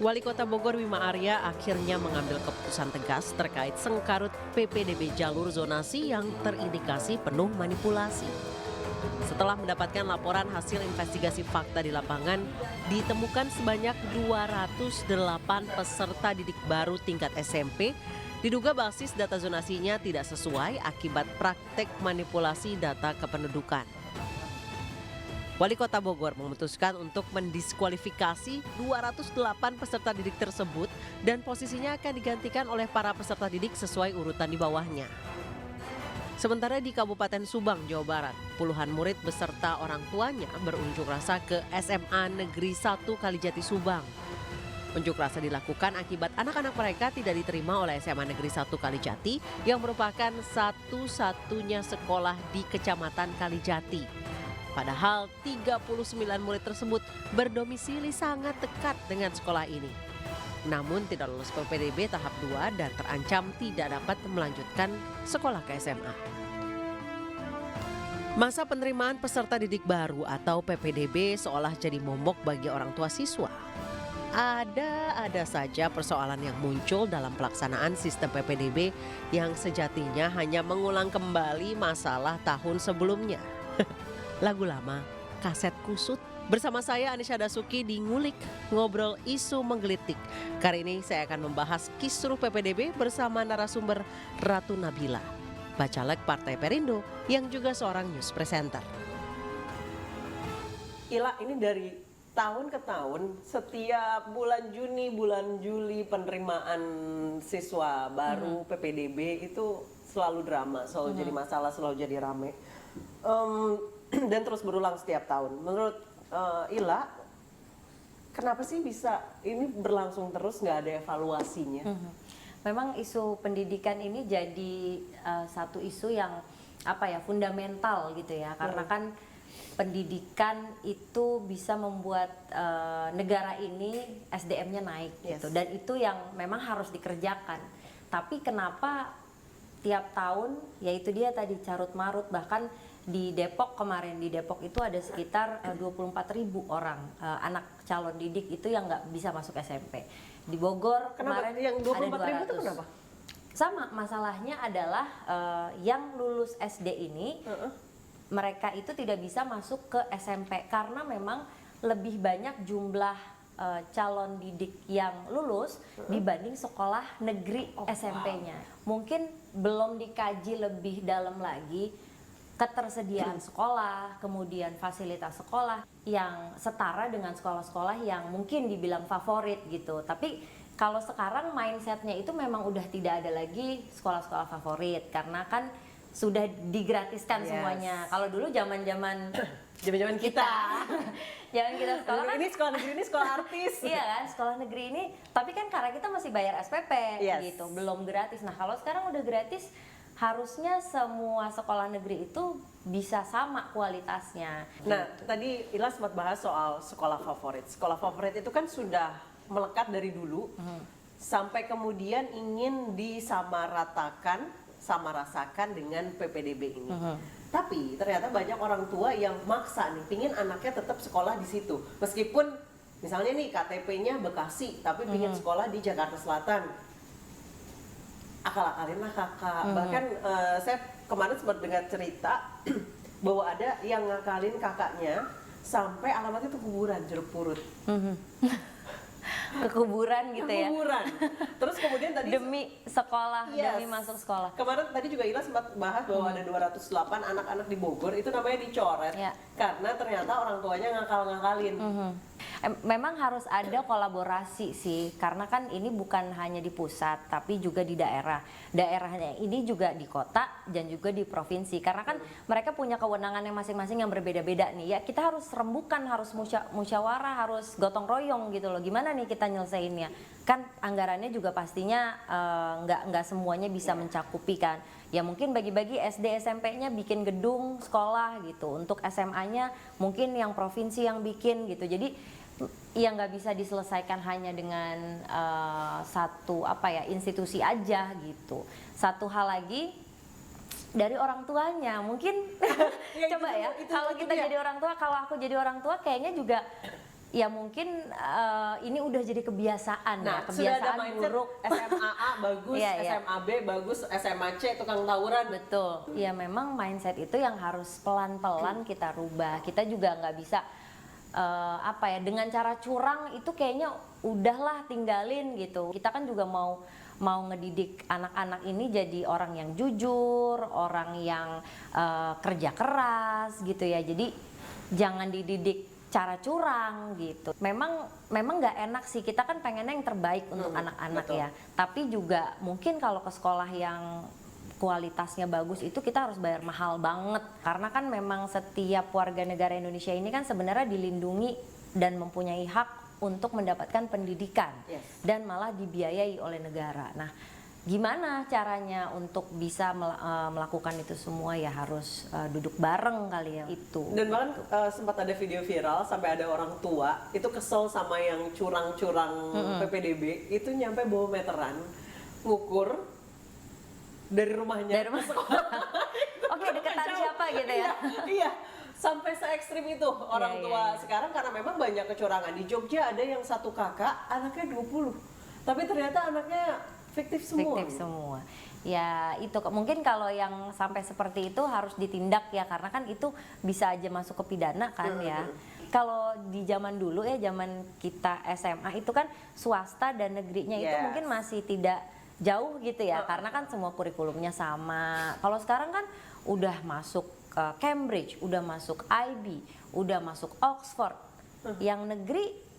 Wali Kota Bogor Bima Arya akhirnya mengambil keputusan tegas terkait sengkarut PPDB jalur zonasi yang terindikasi penuh manipulasi. Setelah mendapatkan laporan hasil investigasi fakta di lapangan, ditemukan sebanyak 208 peserta didik baru tingkat SMP diduga basis data zonasinya tidak sesuai akibat praktek manipulasi data kependudukan. Wali Kota Bogor memutuskan untuk mendiskualifikasi 208 peserta didik tersebut dan posisinya akan digantikan oleh para peserta didik sesuai urutan di bawahnya. Sementara di Kabupaten Subang, Jawa Barat, puluhan murid beserta orang tuanya berunjuk rasa ke SMA Negeri 1 Kalijati Subang. Unjuk rasa dilakukan akibat anak-anak mereka tidak diterima oleh SMA Negeri 1 Kalijati yang merupakan satu-satunya sekolah di Kecamatan Kalijati. Padahal 39 murid tersebut berdomisili sangat dekat dengan sekolah ini. Namun tidak lulus PPDB tahap 2 dan terancam tidak dapat melanjutkan sekolah ke SMA. Masa penerimaan peserta didik baru atau PPDB seolah jadi momok bagi orang tua siswa. Ada saja persoalan yang muncul dalam pelaksanaan sistem PPDB yang sejatinya hanya mengulang kembali masalah tahun sebelumnya. Lagu lama, kaset kusut. Bersama saya Anisha Dasuki di Ngulik, ngobrol isu menggelitik. Kali ini saya akan membahas kisruh PPDB bersama narasumber Ratu Nabila, Bacalek Partai Perindo yang juga seorang news presenter. Ila, ini dari tahun ke tahun, setiap bulan Juni, bulan Juli penerimaan siswa baru PPDB itu selalu drama, selalu jadi masalah, selalu jadi rame. Dan terus berulang setiap tahun. Menurut Ila, kenapa sih bisa ini berlangsung terus nggak ada evaluasinya? Memang isu pendidikan ini jadi satu isu yang fundamental gitu ya, karena kan pendidikan itu bisa membuat negara ini SDM-nya naik gitu, dan itu yang memang harus dikerjakan. Tapi kenapa tiap tahun, yaitu dia tadi carut marut, bahkan di Depok kemarin, di Depok itu ada sekitar 24.000 orang anak calon didik itu yang nggak bisa masuk SMP. Di Bogor kemarin yang 24.000 ada 200. itu kenapa? Sama, masalahnya adalah yang lulus SD ini mereka itu tidak bisa masuk ke SMP karena memang lebih banyak jumlah calon didik yang lulus dibanding sekolah negeri SMP-nya. Mungkin belum dikaji lebih dalam lagi ketersediaan sekolah, kemudian fasilitas sekolah yang setara dengan sekolah-sekolah yang mungkin dibilang favorit gitu. Tapi kalau sekarang mindsetnya itu memang udah tidak ada lagi sekolah-sekolah favorit karena kan sudah digratiskan semuanya. Kalau dulu zaman-zaman kita. Jangan kita sekolah kan, ini sekolah negeri, ini sekolah artis. Iya kan, sekolah negeri ini. Tapi kan karena kita masih bayar SPP gitu, belum gratis. Nah kalau sekarang udah gratis, harusnya semua sekolah negeri itu bisa sama kualitasnya. Nah, tadi Ila sempat bahas soal sekolah favorit. Sekolah favorit itu kan sudah melekat dari dulu, sampai kemudian ingin disamaratakan, sama rasakan dengan PPDB ini. Tapi ternyata banyak orang tua yang maksa nih, pingin anaknya tetap sekolah di situ. Meskipun misalnya nih KTP-nya Bekasi, tapi pingin sekolah di Jakarta Selatan. Akal-akalin lah kakak. Bahkan saya kemarin sempat dengar cerita bahwa ada yang ngakalin kakaknya sampai alamatnya tuh kuburan Jeruk Purut. Ke kuburan gitu ya. Kuburan. Terus kemudian tadi demi sekolah, demi masuk sekolah. Kemarin tadi juga Ila sempat bahas bahwa ada 208 anak-anak di Bogor itu namanya dicoret karena ternyata orang tuanya ngakal-ngakalin. Memang harus ada kolaborasi sih, karena kan ini bukan hanya di pusat tapi juga di daerah. Daerahnya ini juga di kota dan juga di provinsi, karena kan mereka punya kewenangan yang masing-masing yang berbeda-beda nih ya. Kita harus rembukan, harus musyawarah, harus gotong royong gitu loh. Gimana nih kita nyelesainnya? Kan anggarannya juga pastinya nggak semuanya bisa mencakupi kan. Ya mungkin bagi-bagi SD SMP-nya bikin gedung sekolah gitu. Untuk SMA-nya mungkin yang provinsi yang bikin gitu. Jadi ya nggak bisa diselesaikan hanya dengan satu institusi aja gitu. Satu hal lagi dari orang tuanya mungkin coba ya, kalau kita jadi orang tua, kalau aku jadi orang tua kayaknya juga ya mungkin ini udah jadi kebiasaan Nah, ya, sudah ada kebiasaan mindset buruk. SMA A bagus, Iya, iya. SMA B bagus, SMA C tukang tawuran. Betul. Ya memang mindset itu yang harus pelan-pelan kita rubah. Kita juga nggak bisa apa ya, dengan cara curang itu kayaknya udahlah tinggalin gitu. Kita kan juga mau ngedidik anak-anak ini jadi orang yang jujur, orang yang kerja keras gitu ya. Jadi jangan dididik cara curang gitu. Memang nggak enak sih, kita kan pengennya yang terbaik untuk anak-anak betul. ya. Tapi juga mungkin kalau ke sekolah yang kualitasnya bagus itu kita harus bayar mahal banget. Karena kan memang setiap warga negara Indonesia ini kan sebenarnya dilindungi dan mempunyai hak untuk mendapatkan pendidikan. Yes. Dan malah dibiayai oleh negara. Nah, gimana caranya untuk bisa melakukan itu semua, ya harus duduk bareng kali ya itu. Dan bahkan sempat ada video viral sampai ada orang tua itu kesel sama yang curang-curang PPDB, itu nyampe bawa meteran ngukur dari rumahnya Dari rumah. ke sekolah. Oke, deketan siapa gitu ya. Iya, sampai se ekstrim itu orang Iya, tua iya. sekarang, karena memang banyak kecurangan. Di Jogja ada yang satu kakak anaknya 20, tapi ternyata anaknya fiktif semua. Fiktif semua. Ya itu mungkin kalau yang sampai seperti itu harus ditindak ya, karena kan itu bisa aja masuk ke pidana kan ya. Kalau di zaman dulu ya, zaman kita SMA itu kan swasta dan negerinya itu Yes. mungkin masih tidak jauh gitu ya, karena kan semua kurikulumnya sama. Kalau sekarang kan udah masuk Cambridge, udah masuk IB, udah masuk Oxford. Yang negeri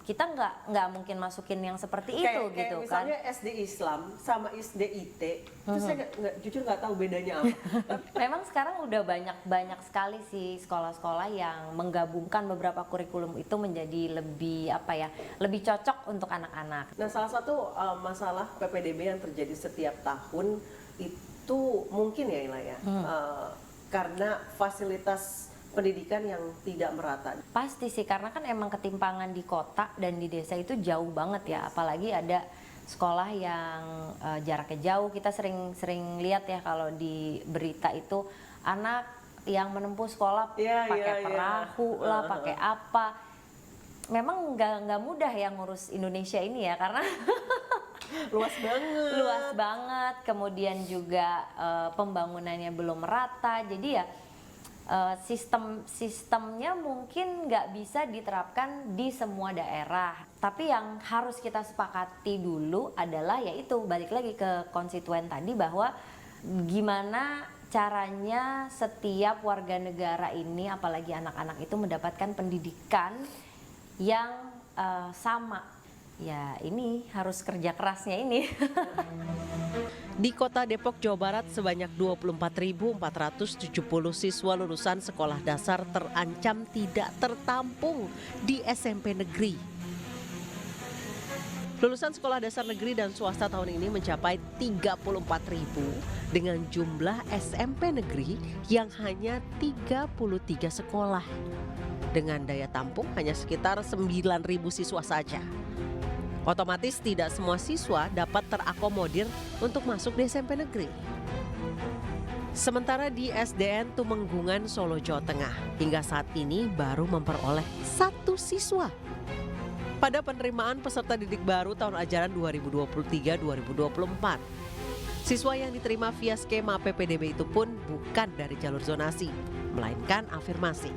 kita nggak mungkin masukin yang seperti itu Kayak gitu kan. misalnya SD Islam sama SD IT, itu saya jujur nggak tahu bedanya apa. Memang sekarang udah banyak sekali sih sekolah-sekolah yang menggabungkan beberapa kurikulum itu menjadi lebih apa ya, lebih cocok untuk anak-anak. Nah, salah satu masalah PPDB yang terjadi setiap tahun itu mungkin ya Ila ya, karena fasilitas pendidikan yang tidak merata. Pasti sih, karena kan emang ketimpangan di kota dan di desa itu jauh banget ya, apalagi ada sekolah yang jaraknya jauh. Kita sering lihat ya kalau di berita itu anak yang menempuh sekolah pakai perahu lah, pakai apa. Memang nggak mudah ya ngurus Indonesia ini ya, karena Luas banget. luas banget. Kemudian juga pembangunannya belum merata. Jadi ya sistemnya mungkin nggak bisa diterapkan di semua daerah. Tapi yang harus kita sepakati dulu adalah yaitu balik lagi ke konstituen tadi, bahwa gimana caranya setiap warga negara ini, apalagi anak-anak itu mendapatkan pendidikan yang sama. Ya ini harus kerja kerasnya ini. Di kota Depok, Jawa Barat, sebanyak 24.470 siswa lulusan sekolah dasar terancam tidak tertampung di SMP negeri. Lulusan sekolah dasar negeri dan swasta tahun ini mencapai 34.000 dengan jumlah SMP negeri yang hanya 33 sekolah. Dengan daya tampung hanya sekitar 9.000 siswa saja. Otomatis tidak semua siswa dapat terakomodir untuk masuk di SMP negeri. Sementara di SDN Tumenggungan, Solo, Jawa Tengah, hingga saat ini baru memperoleh 1 siswa. Pada penerimaan peserta didik baru tahun ajaran 2023-2024, siswa yang diterima via skema PPDB itu pun bukan dari jalur zonasi, melainkan afirmasi.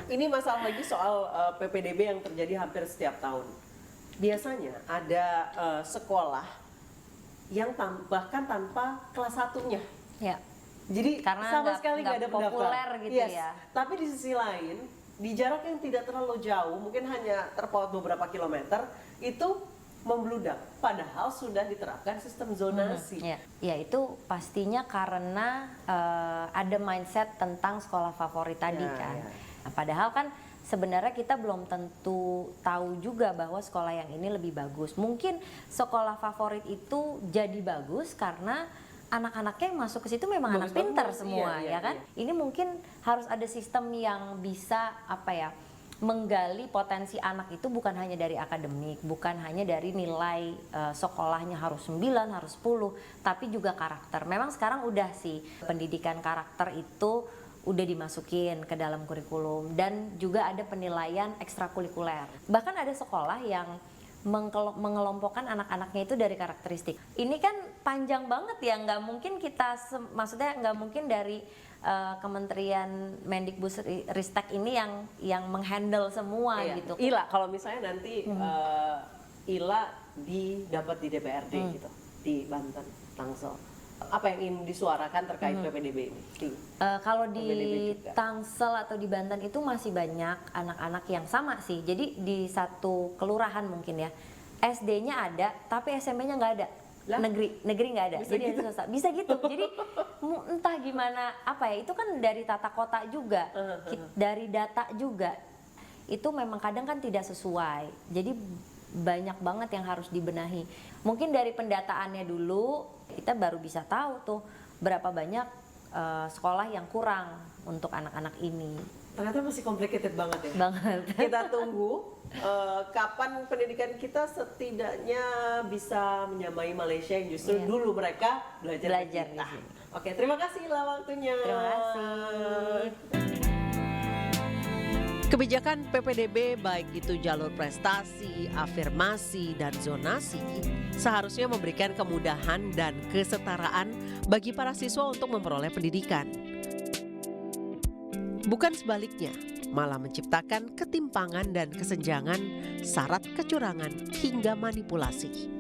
Ini masalah lagi soal PPDB yang terjadi hampir setiap tahun. Biasanya ada sekolah yang bahkan tanpa kelas 1-nya. Ya. Jadi Karena sama sekali nggak ada pendaftar. populer gitu ya. Tapi di sisi lain, di jarak yang tidak terlalu jauh, mungkin hanya terpaut beberapa kilometer, itu membludak. Padahal sudah diterapkan sistem zonasi. Ya itu pastinya karena ada mindset tentang sekolah favorit tadi kan. Ya. Nah, padahal kan sebenarnya kita belum tentu tahu juga bahwa sekolah yang ini lebih bagus. Mungkin sekolah favorit itu jadi bagus karena anak-anaknya yang masuk ke situ memang anak pintar semua, ya kan? Ini mungkin harus ada sistem yang bisa menggali potensi anak itu bukan hanya dari akademik, bukan hanya dari nilai sekolahnya harus 9, harus 10, tapi juga karakter. Memang sekarang udah sih pendidikan karakter itu udah dimasukin ke dalam kurikulum, dan juga ada penilaian ekstrakurikuler. Bahkan ada sekolah yang mengelompokkan anak-anaknya itu dari karakteristik. Ini kan panjang banget ya, nggak mungkin kita maksudnya nggak mungkin dari Kementerian Mendikbudristek ini yang menghandle semua gitu. Ila, kalau misalnya nanti Ila dapat di DPRD gitu di Banten, Tangsel, apa yang ingin disuarakan terkait PPDB ini? Kalau di PPDB juga. Tangsel atau di Banten itu masih banyak anak-anak yang sama sih. Jadi di satu kelurahan mungkin ya, SD-nya ada, tapi SMP-nya nggak ada. Lah? Negeri nggak ada. Bisa Jadi gitu? swasta. Bisa gitu. Jadi entah gimana apa ya, itu kan dari tata kota juga, dari data juga. Itu memang kadang kan tidak sesuai. Jadi banyak banget yang harus dibenahi. Mungkin dari pendataannya dulu kita baru bisa tahu tuh berapa banyak sekolah yang kurang untuk anak-anak ini. Ternyata masih complicated banget ya. Banget. Kita tunggu kapan pendidikan kita setidaknya bisa menyamai Malaysia yang justru dulu mereka belajar Belajar di kita. di sini. Oke, terima kasih lah waktunya. Terima kasih. Kebijakan PPDB baik itu jalur prestasi, afirmasi, dan zonasi seharusnya memberikan kemudahan dan kesetaraan bagi para siswa untuk memperoleh pendidikan. Bukan sebaliknya, malah menciptakan ketimpangan dan kesenjangan, syarat kecurangan hingga manipulasi.